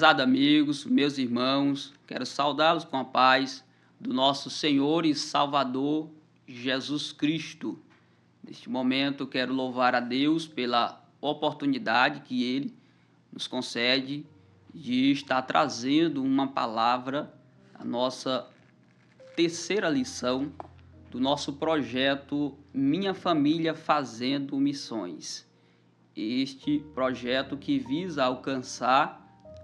prezados amigos, meus irmãos, quero saudá-los com a paz do nosso Senhor e Salvador Jesus Cristo. Neste momento quero louvar a Deus pela oportunidade que Ele nos concede de estar trazendo uma palavra, a nossa terceira lição do nosso projeto Minha Família Fazendo Missões. Este projeto que visa alcançar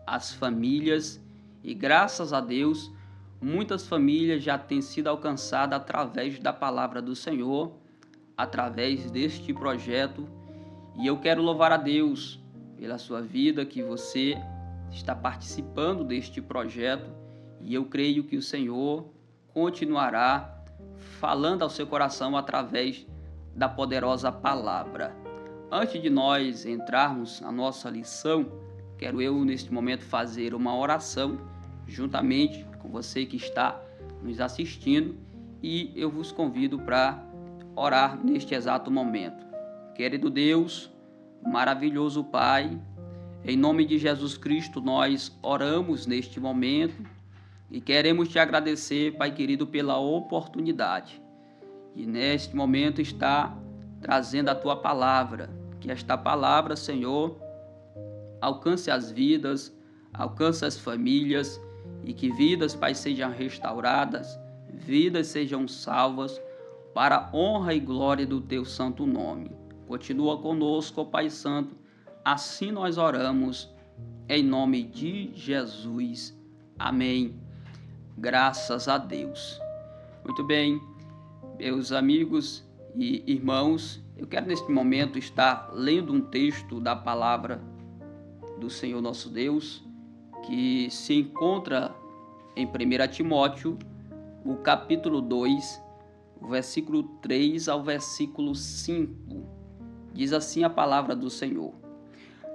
as famílias e, graças a Deus, muitas famílias já têm sido alcançadas através da palavra do Senhor, através deste projeto. E eu quero louvar a Deus pela sua vida, que você está participando deste projeto, e eu creio que o Senhor continuará falando ao seu coração através da poderosa palavra. Antes de nós entrarmos na nossa lição, quero eu neste momento fazer uma oração juntamente com você que está nos assistindo, e eu vos convido para orar neste exato momento. Querido Deus, maravilhoso Pai, em nome de Jesus Cristo nós oramos neste momento e queremos te agradecer, Pai querido, pela oportunidade e neste momento está trazendo a tua palavra. Que esta palavra, Senhor, alcance as vidas, alcance as famílias, e que vidas, Pai, sejam restauradas, vidas sejam salvas, para a honra e glória do teu santo nome. Continua conosco, Pai Santo, assim nós oramos, em nome de Jesus. Amém. Graças a Deus. Muito bem, meus amigos e irmãos, eu quero neste momento estar lendo um texto da palavra do Senhor nosso Deus, que se encontra em 1 Timóteo, o capítulo 2, o versículo 3 ao versículo 5. Diz assim a palavra do Senhor: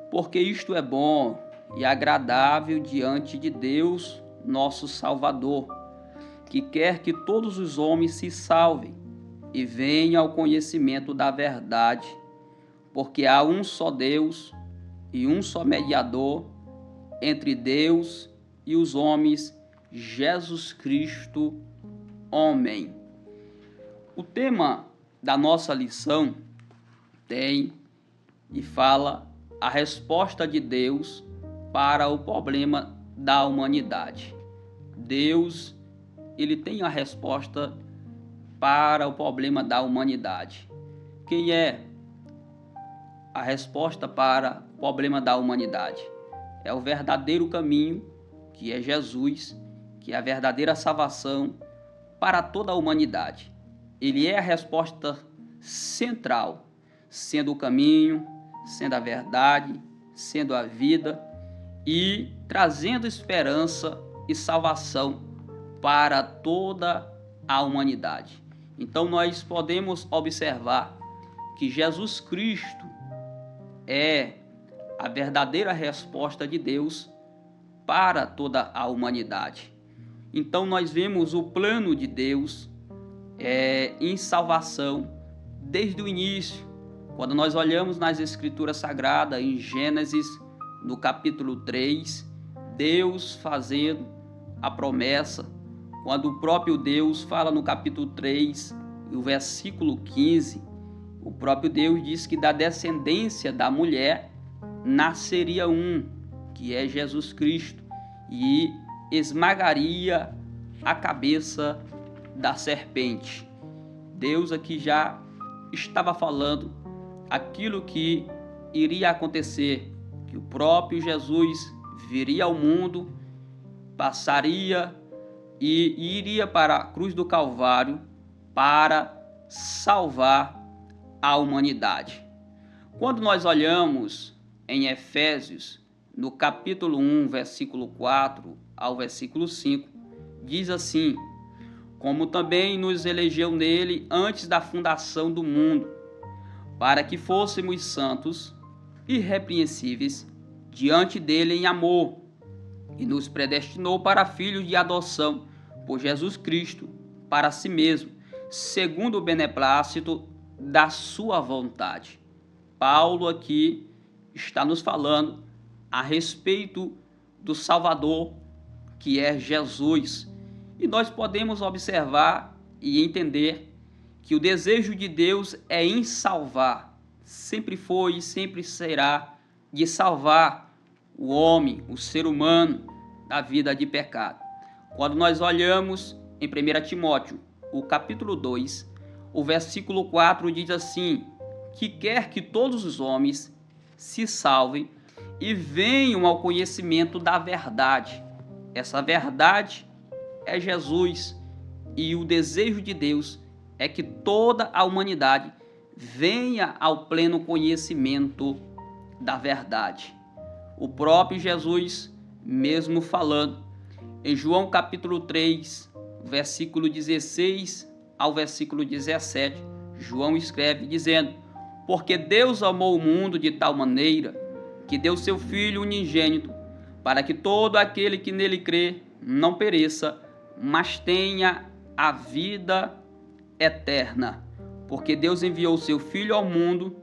Porque isto é bom e agradável diante de Deus, nosso Salvador, que quer que todos os homens se salvem e venham ao conhecimento da verdade, porque há um só Deus e um só mediador entre Deus e os homens, Jesus Cristo, homem. O tema da nossa lição tem e fala a resposta de Deus para o problema da humanidade. Deus, ele tem a resposta para o problema da humanidade. Quem é a resposta para o problema da humanidade? É o verdadeiro caminho, que é Jesus, que é a verdadeira salvação para toda a humanidade. Ele é a resposta central, sendo o caminho, sendo a verdade, sendo a vida e trazendo esperança e salvação para toda a humanidade. Então nós podemos observar que Jesus Cristo é a verdadeira resposta de Deus para toda a humanidade. Então nós vemos o plano de Deus em salvação desde o início. Quando nós olhamos nas Escrituras Sagradas, em Gênesis, no capítulo 3, Deus fazendo a promessa, quando o próprio Deus fala no capítulo 3, o versículo 15, o próprio Deus diz que da descendência da mulher nasceria um, que é Jesus Cristo, e esmagaria a cabeça da serpente. Deus aqui já estava falando aquilo que iria acontecer, que o próprio Jesus viria ao mundo, passaria e iria para a cruz do Calvário para salvar a humanidade. Quando nós olhamos em Efésios, no capítulo 1, versículo 4 ao versículo 5, diz assim: Como também nos elegeu nele antes da fundação do mundo, para que fôssemos santos e irrepreensíveis diante dele em amor, e nos predestinou para filhos de adoção por Jesus Cristo, para si mesmo, segundo o beneplácito da sua vontade. Paulo aqui está nos falando a respeito do Salvador, que é Jesus. E nós podemos observar e entender que o desejo de Deus é em salvar, sempre foi e sempre será de salvar o homem, o ser humano, da vida de pecado. Quando nós olhamos em 1 Timóteo, o capítulo 2, o versículo 4 diz assim, que quer que todos os homens se salvem e venham ao conhecimento da verdade. Essa verdade é Jesus, e o desejo de Deus é que toda a humanidade venha ao pleno conhecimento da verdade. O próprio Jesus mesmo falando em João capítulo 3, versículo 16 ao versículo 17, João escreve dizendo, porque Deus amou o mundo de tal maneira que deu seu Filho unigênito, para que todo aquele que nele crê não pereça, mas tenha a vida eterna. Porque Deus enviou seu Filho ao mundo,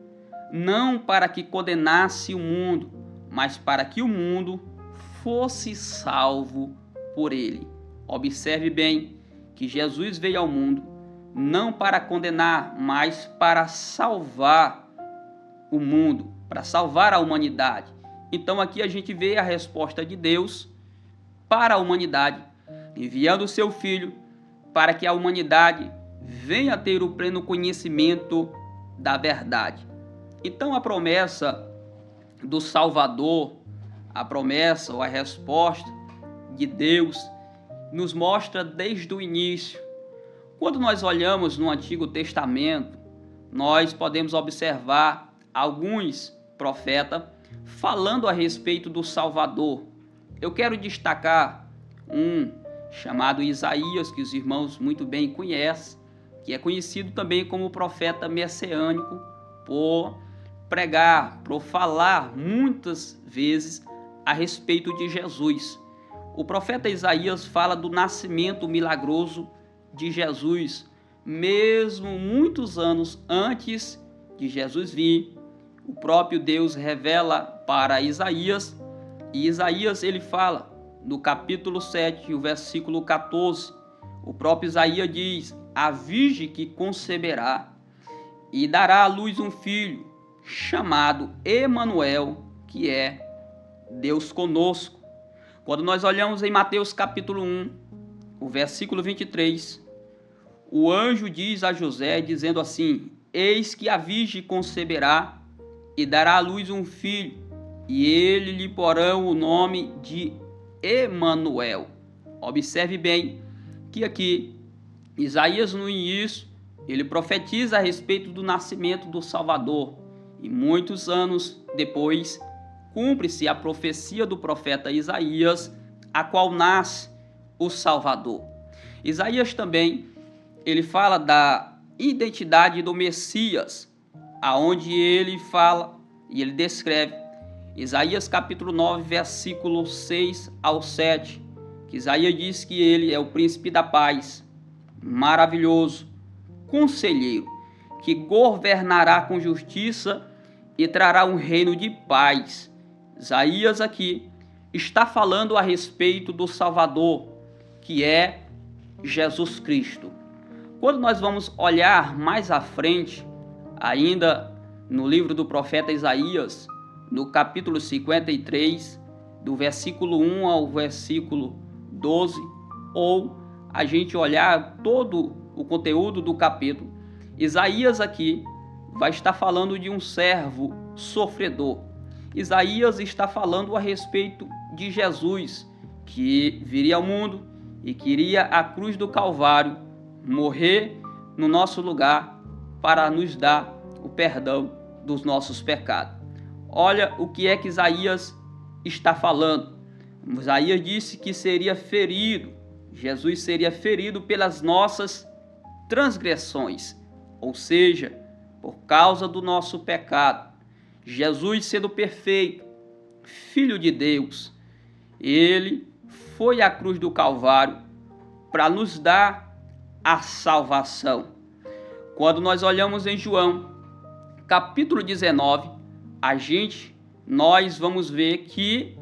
não para que condenasse o mundo, mas para que o mundo fosse salvo por ele. Observe bem que Jesus veio ao mundo não para condenar, mas para salvar o mundo, para salvar a humanidade. Então aqui a gente vê a resposta de Deus para a humanidade, enviando o seu Filho para que a humanidade venha a ter o pleno conhecimento da verdade. Então a promessa do Salvador, a promessa ou a resposta de Deus nos mostra desde o início. Quando nós olhamos no Antigo Testamento, nós podemos observar alguns profetas falando a respeito do Salvador. Eu quero destacar um chamado Isaías, que os irmãos muito bem conhecem, que é conhecido também como profeta messiânico, por pregar, por falar muitas vezes a respeito de Jesus. O profeta Isaías fala do nascimento milagroso de Jesus, mesmo muitos anos antes de Jesus vir. O próprio Deus revela para Isaías, e Isaías ele fala no capítulo 7, o versículo 14, o próprio Isaías diz, a virgem que conceberá e dará à luz um filho, chamado Emanuel, que é Deus conosco. Quando nós olhamos em Mateus capítulo 1, o versículo 23, o anjo diz a José, dizendo assim, eis que a virgem conceberá e dará à luz um filho, e ele lhe porão o nome de Emanuel. Observe bem que aqui Isaías no início ele profetiza a respeito do nascimento do Salvador, e muitos anos depois cumpre-se a profecia do profeta Isaías, a qual nasce o Salvador. Isaías também ele fala da identidade do Messias, aonde ele fala e ele descreve Isaías capítulo 9, versículo 6 ao 7, que Isaías diz que ele é o príncipe da paz, maravilhoso, conselheiro, que governará com justiça e trará um reino de paz. Isaías aqui está falando a respeito do Salvador, que é Jesus Cristo. Quando nós vamos olhar mais à frente, ainda no livro do profeta Isaías, no capítulo 53, do versículo 1 ao versículo 12, ou a gente olhar todo o conteúdo do capítulo, Isaías aqui vai estar falando de um servo sofredor. Isaías está falando a respeito de Jesus, que viria ao mundo e queria a cruz do Calvário morrer no nosso lugar para nos dar o perdão dos nossos pecados. Olha o que é que Isaías está falando. Isaías disse que seria ferido, Jesus seria ferido pelas nossas transgressões, ou seja, por causa do nosso pecado. Jesus sendo perfeito, Filho de Deus, ele foi à cruz do Calvário para nos dar a salvação. Quando nós olhamos em João, capítulo 19, nós vamos ver que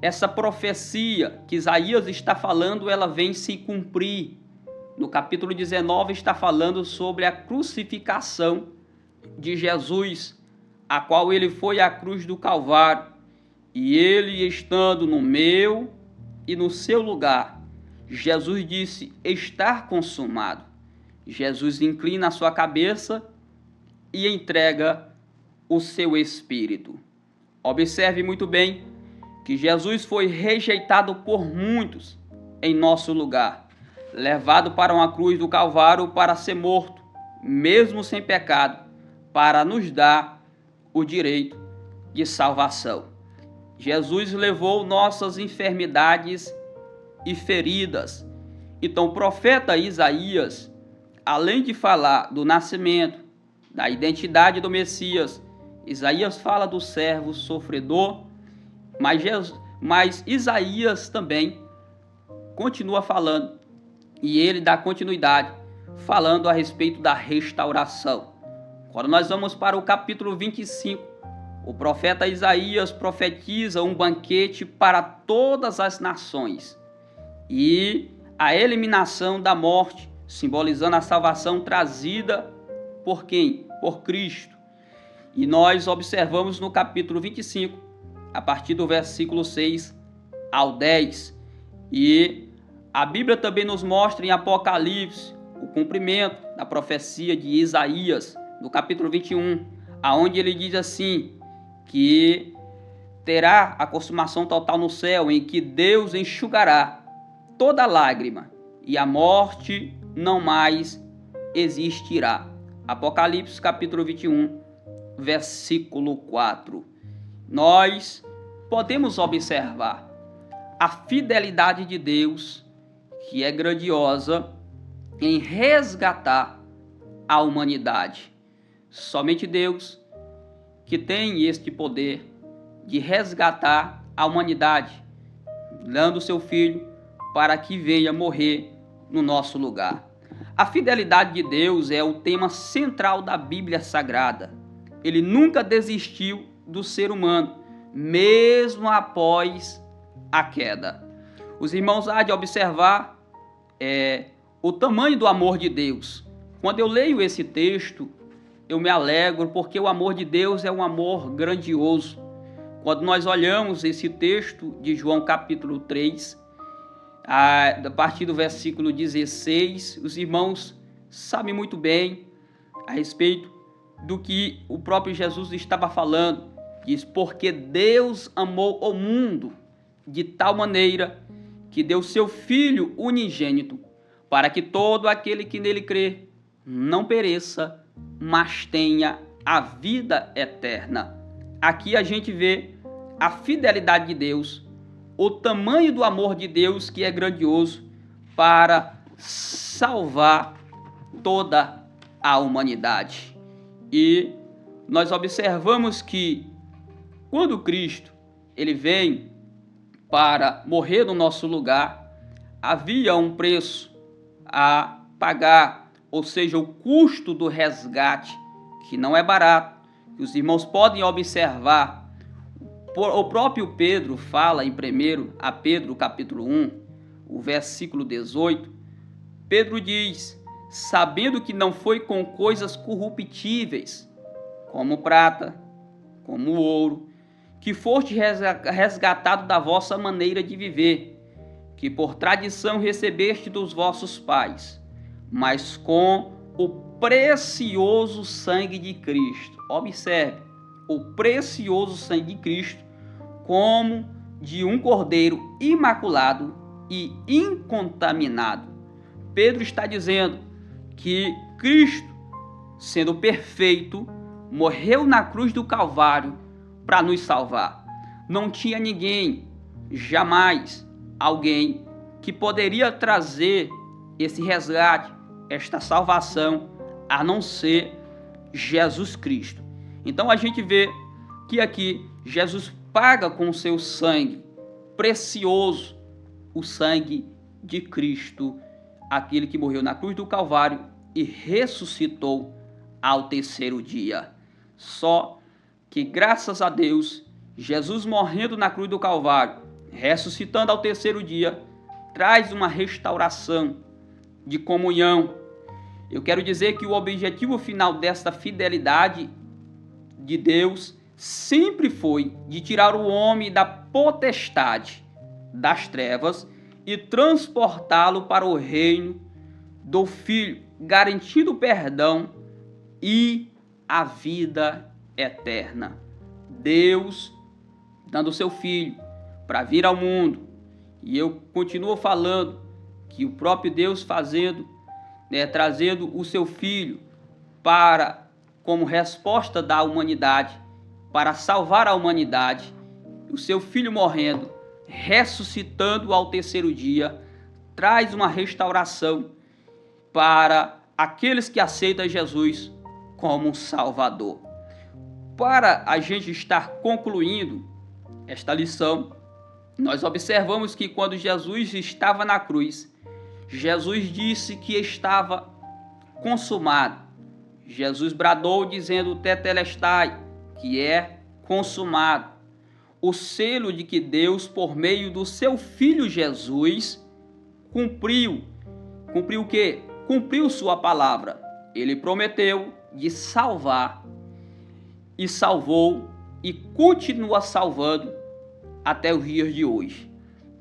essa profecia que Isaías está falando, ela vem se cumprir. No capítulo 19 está falando sobre a crucificação de Jesus, a qual ele foi à cruz do Calvário, e ele estando no meu e no seu lugar, Jesus disse: está consumado. Jesus inclina a sua cabeça e entrega o seu espírito. Observe muito bem que Jesus foi rejeitado por muitos em nosso lugar, levado para uma cruz do Calvário para ser morto, mesmo sem pecado, para nos dar o direito de salvação. Jesus levou nossas enfermidades e feridas. Então o profeta Isaías, além de falar do nascimento, da identidade do Messias, Isaías fala do servo sofredor, mas Isaías também continua falando, e ele dá continuidade, falando a respeito da restauração. Quando nós vamos para o capítulo 25, o profeta Isaías profetiza um banquete para todas as nações e a eliminação da morte, simbolizando a salvação trazida por quem? Por Cristo. E nós observamos no capítulo 25, a partir do versículo 6 ao 10. E a Bíblia também nos mostra em Apocalipse o cumprimento da profecia de Isaías, no capítulo 21, aonde ele diz assim, que terá a consumação total no céu, em que Deus enxugará toda lágrima e a morte não mais existirá. Apocalipse capítulo 21, versículo 4. Nós podemos observar a fidelidade de Deus, que é grandiosa, em resgatar a humanidade. Somente Deus que tem este poder de resgatar a humanidade, dando seu Filho para que venha morrer no nosso lugar. A fidelidade de Deus é o tema central da Bíblia Sagrada. Ele nunca desistiu do ser humano, mesmo após a queda. Os irmãos há de observar o tamanho do amor de Deus. Quando eu leio esse texto, eu me alegro porque o amor de Deus é um amor grandioso. Quando nós olhamos esse texto de João capítulo 3, a partir do versículo 16, os irmãos sabem muito bem a respeito do que o próprio Jesus estava falando. Diz, porque Deus amou o mundo de tal maneira que deu seu Filho unigênito, para que todo aquele que nele crê não pereça, mas tenha a vida eterna. Aqui a gente vê a fidelidade de Deus, o tamanho do amor de Deus, que é grandioso para salvar toda a humanidade. E nós observamos que quando Cristo ele vem para morrer no nosso lugar, havia um preço a pagar, ou seja, o custo do resgate, que não é barato. Os irmãos podem observar. O próprio Pedro fala em 1 Pedro capítulo 1, o versículo 18, Pedro diz, sabendo que não foi com coisas corruptíveis, como prata, como ouro, que foste resgatado da vossa maneira de viver, que por tradição recebeste dos vossos pais, mas com o precioso sangue de Cristo. Observe, o precioso sangue de Cristo, como de um cordeiro imaculado e incontaminado. Pedro está dizendo que Cristo, sendo perfeito, morreu na cruz do Calvário para nos salvar. Não tinha ninguém, jamais alguém, que poderia trazer esse resgate, esta salvação, a não ser Jesus Cristo. Então a gente vê que aqui Jesus paga com o seu sangue precioso, o sangue de Cristo, aquele que morreu na cruz do Calvário e ressuscitou ao terceiro dia. Só que graças a Deus, Jesus morrendo na cruz do Calvário, ressuscitando ao terceiro dia, traz uma restauração de comunhão. Eu quero dizer que o objetivo final dessa fidelidade de Deus sempre foi de tirar o homem da potestade das trevas e transportá-lo para o reino do Filho, garantindo o perdão e a vida eterna. Deus dando o seu Filho para vir ao mundo. E eu continuo falando que o próprio Deus trazendo o seu Filho para, como resposta da humanidade, para salvar a humanidade, o seu Filho morrendo, ressuscitando ao terceiro dia, traz uma restauração para aqueles que aceitam Jesus como um Salvador. Para a gente estar concluindo esta lição, nós observamos que quando Jesus estava na cruz, Jesus disse que estava consumado. Jesus bradou dizendo tetelestai, que é consumado. O selo de que Deus, por meio do seu Filho Jesus, cumpriu o quê? Cumpriu sua palavra. Ele prometeu de salvar e salvou e continua salvando até os dias de hoje.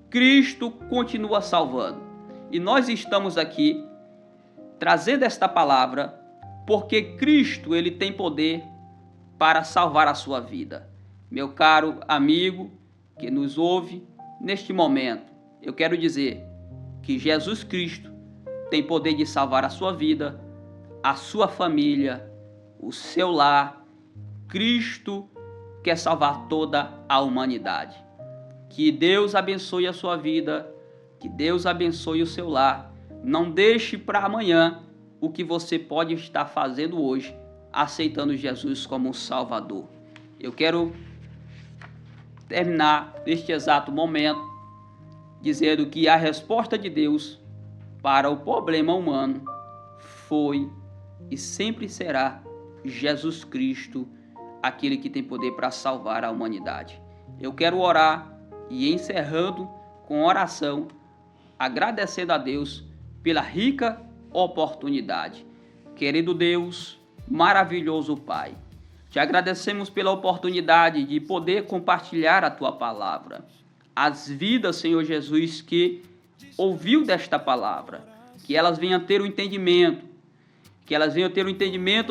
Cristo continua salvando. E nós estamos aqui trazendo esta palavra porque Cristo, ele tem poder para salvar a sua vida. Meu caro amigo que nos ouve neste momento, eu quero dizer que Jesus Cristo tem poder de salvar a sua vida, a sua família, o seu lar. Cristo quer salvar toda a humanidade. Que Deus abençoe a sua vida, que Deus abençoe o seu lar. Não deixe para amanhã o que você pode estar fazendo hoje, aceitando Jesus como um Salvador. Eu quero terminar neste exato momento dizendo que a resposta de Deus para o problema humano foi e sempre será Jesus Cristo, aquele que tem poder para salvar a humanidade. Eu quero orar e encerrando com oração, agradecendo a Deus pela rica oportunidade. Querido Deus, maravilhoso Pai, te agradecemos pela oportunidade de poder compartilhar a Tua palavra. As vidas, Senhor Jesus, que ouviu desta palavra, que elas venham ter o entendimento,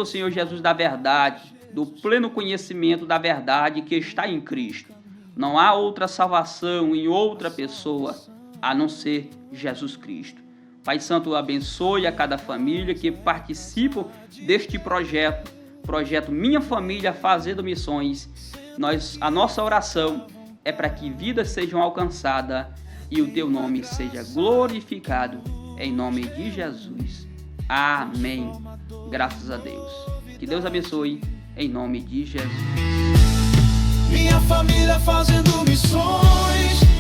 Senhor Jesus, da verdade, do pleno conhecimento da verdade que está em Cristo. Não há outra salvação em outra pessoa a não ser Jesus Cristo. Pai Santo, abençoe a cada família que participa deste projeto Minha Família Fazendo Missões. A nossa oração é para que vidas sejam alcançadas e o Teu nome seja glorificado, em nome de Jesus. Amém. Graças a Deus. Que Deus abençoe, em nome de Jesus. Minha família fazendo missões.